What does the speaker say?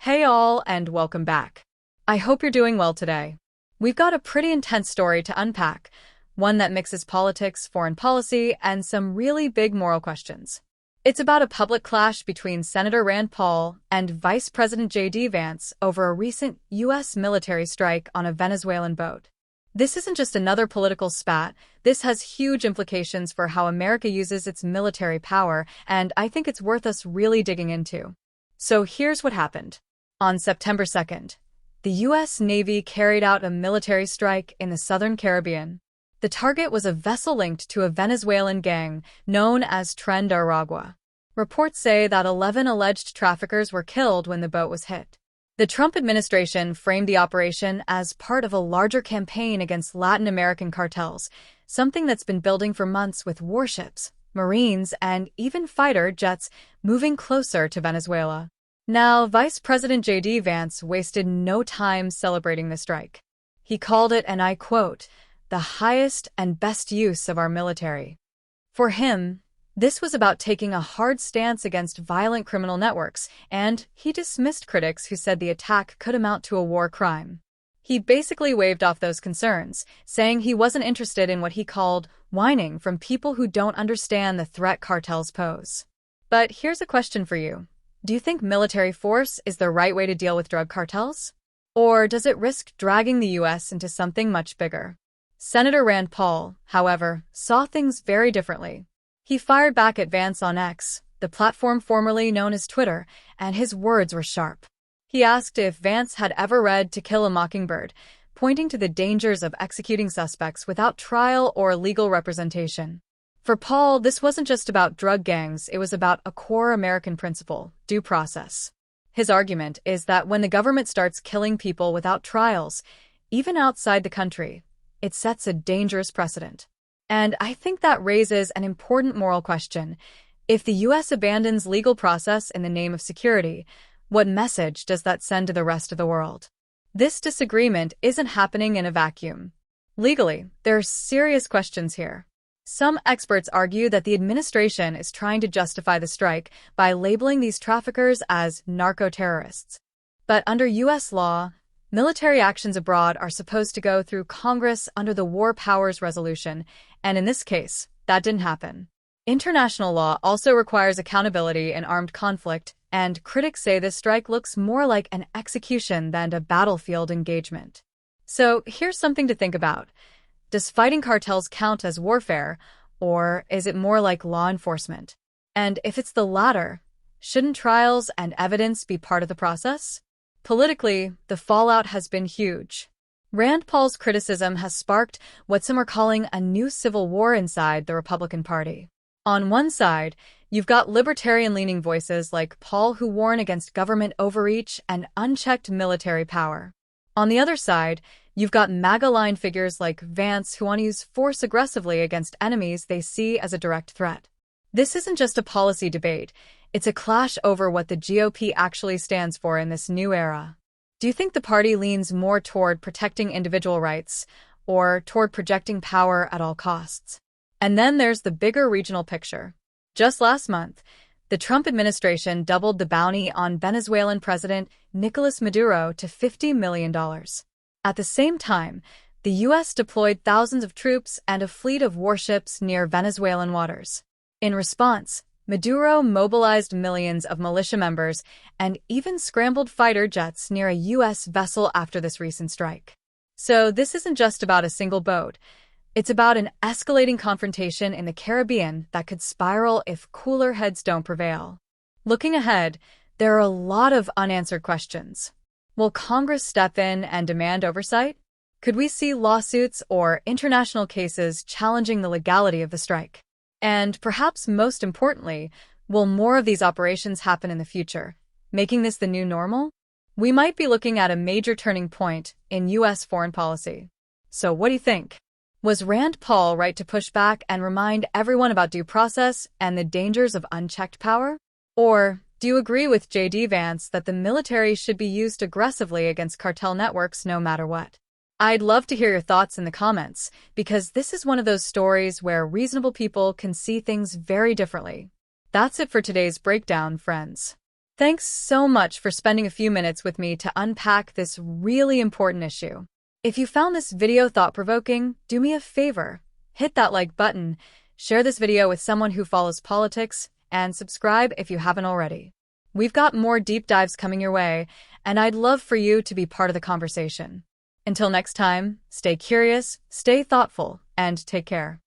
Hey all, and welcome back. I hope you're doing well today. We've got a pretty intense story to unpack, one that mixes politics, foreign policy, and some really big moral questions. It's about a public clash between Senator Rand Paul and Vice President J.D. Vance over a recent U.S. military strike on a Venezuelan boat. This isn't just another political spat, this has huge implications for how America uses its military power, and I think it's worth us really digging into. So here's what happened. On September 2nd, the U.S. Navy carried out a military strike in the southern Caribbean. The target was a vessel linked to a Venezuelan gang known as Tren de Aragua. Reports say that 11 alleged traffickers were killed when the boat was hit. The Trump administration framed the operation as part of a larger campaign against Latin American cartels, something that's been building for months with warships, Marines, and even fighter jets moving closer to Venezuela. Now, Vice President J.D. Vance wasted no time celebrating the strike. He called it, and I quote, "the highest and best use of our military." For him, this was about taking a hard stance against violent criminal networks, and he dismissed critics who said the attack could amount to a war crime. He basically waved off those concerns, saying he wasn't interested in what he called whining from people who don't understand the threat cartels pose. But here's a question for you. Do you think military force is the right way to deal with drug cartels? Or does it risk dragging the U.S. into something much bigger? Senator Rand Paul, however, saw things very differently. He fired back at Vance on X, the platform formerly known as Twitter, and his words were sharp. He asked if Vance had ever read To Kill a Mockingbird, pointing to the dangers of executing suspects without trial or legal representation. For Paul, this wasn't just about drug gangs, it was about a core American principle, due process. His argument is that when the government starts killing people without trials, even outside the country, it sets a dangerous precedent. And I think that raises an important moral question. If the U.S. abandons legal process in the name of security, what message does that send to the rest of the world? This disagreement isn't happening in a vacuum. Legally, there are serious questions here. Some experts argue that the administration is trying to justify the strike by labeling these traffickers as narco-terrorists. But under U.S. law, military actions abroad are supposed to go through Congress under the War Powers Resolution, and in this case, that didn't happen. International law also requires accountability in armed conflict, and critics say this strike looks more like an execution than a battlefield engagement. So here's something to think about. Does fighting cartels count as warfare, or is it more like law enforcement? And if it's the latter, shouldn't trials and evidence be part of the process? Politically, the fallout has been huge. Rand Paul's criticism has sparked what some are calling a new civil war inside the Republican Party. On one side, you've got libertarian-leaning voices like Paul who warn against government overreach and unchecked military power. On the other side, you've got MAGA-line figures like Vance who want to use force aggressively against enemies they see as a direct threat. This isn't just a policy debate, it's a clash over what the GOP actually stands for in this new era. Do you think the party leans more toward protecting individual rights or toward projecting power at all costs? And then there's the bigger regional picture. Just last month, the Trump administration doubled the bounty on Venezuelan President Nicolas Maduro to $50 million. At the same time, the U.S. deployed thousands of troops and a fleet of warships near Venezuelan waters. In response, Maduro mobilized millions of militia members and even scrambled fighter jets near a U.S. vessel after this recent strike. So this isn't just about a single boat. It's about an escalating confrontation in the Caribbean that could spiral if cooler heads don't prevail. Looking ahead, there are a lot of unanswered questions. Will Congress step in and demand oversight? Could we see lawsuits or international cases challenging the legality of the strike? And perhaps most importantly, will more of these operations happen in the future, making this the new normal? We might be looking at a major turning point in U.S. foreign policy. So what do you think? Was Rand Paul right to push back and remind everyone about due process and the dangers of unchecked power? Or do you agree with J.D. Vance that the military should be used aggressively against cartel networks no matter what? I'd love to hear your thoughts in the comments, because this is one of those stories where reasonable people can see things very differently. That's it for today's breakdown, friends. Thanks so much for spending a few minutes with me to unpack this really important issue. If you found this video thought-provoking, do me a favor. Hit that like button, share this video with someone who follows politics, and subscribe if you haven't already. We've got more deep dives coming your way, and I'd love for you to be part of the conversation. Until next time, stay curious, stay thoughtful, and take care.